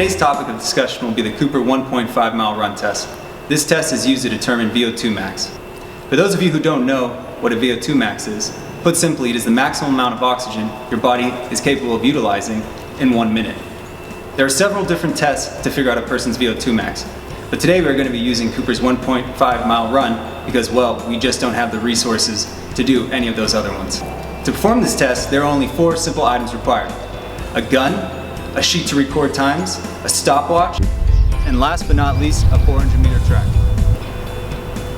Today's topic of discussion will be the Cooper 1.5 mile run test. This test is used to determine VO2 max. For those of you who don't know what a VO2 max is, put simply, it is the maximum amount of oxygen your body is capable of utilizing in 1 minute. There are several different tests to figure out a person's VO2 max, but today we're going to be using Cooper's 1.5 mile run because, well, we just don't have the resources to do any of those other ones. To perform this test, there are only 4 simple items required: a gun, a sheet to record times, a stopwatch, and last but not least, a 400-meter track.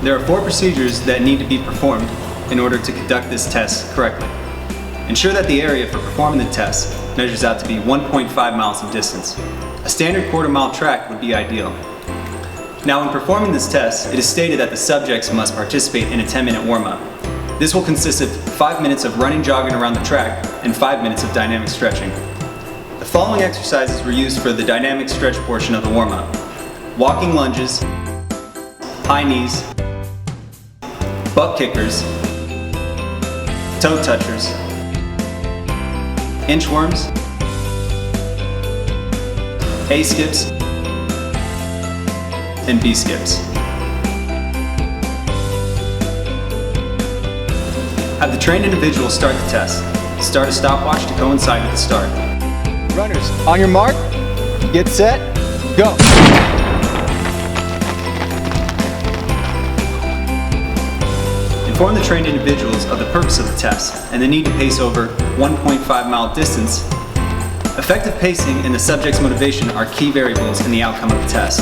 There are 4 procedures that need to be performed in order to conduct this test correctly. Ensure that the area for performing the test measures out to be 1.5 miles in distance. A standard quarter-mile track would be ideal. Now, when performing this test, it is stated that the subjects must participate in a 10-minute warm-up. This will consist of 5 minutes of running, jogging around the track and 5 minutes of dynamic stretching. The following exercises were used for the dynamic stretch portion of the warm-up: walking lunges, high knees, butt kickers, toe touchers, inchworms, A skips, and B skips. Have the trained individual start the test. Start a stopwatch to coincide with the start. Runners, on your mark, get set, go! Inform the trained individuals of the purpose of the test and the need to pace over 1.5 mile distance. Effective pacing and the subject's motivation are key variables in the outcome of the test.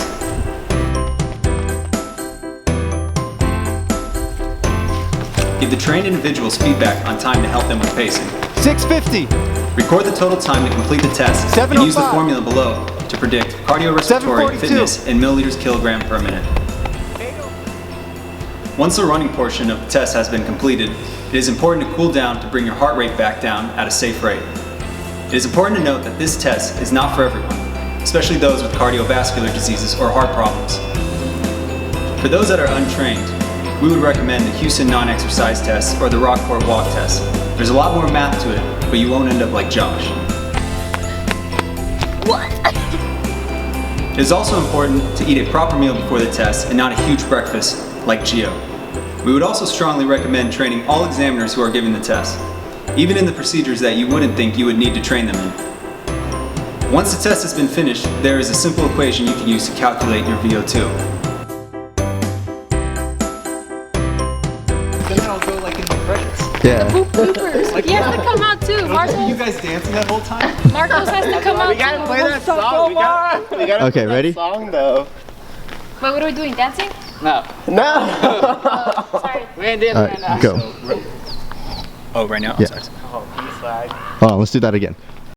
Give the trained individuals feedback on time to help them with pacing. 6:50. Record the total time to complete the test and use the formula below to predict cardiorespiratory fitness in milliliters kilogram per minute. Once the running portion of the test has been completed, it is important to cool down to bring your heart rate back down at a safe rate. It is important to note that this test is not for everyone, especially those with cardiovascular diseases or heart problems. For those that are untrained, we would recommend the Houston non-exercise test or the Rockport walk test. There's a lot more math to it, but you won't end up like Josh. What? It is also important to eat a proper meal before the test and not a huge breakfast like Gio. We would also strongly recommend training all examiners who are giving the test, even in the procedures that you wouldn't think you would need to train them in. Once the test has been finished, there is a simple equation you can use to calculate your VO2. Then I'll go like in the credits. Yeah. Bloopers. He has to come out too. You guys dancing that whole time? Marcos has to come out We gotta too. play that song. We gotta Okay, play ready? that song though. Wait, what are we doing? Dancing? No. Oh, sorry. We ain't dancing right now. Go. Oh, right now? Yeah. Sorry. Oh, peace flag. Oh, let's do that again.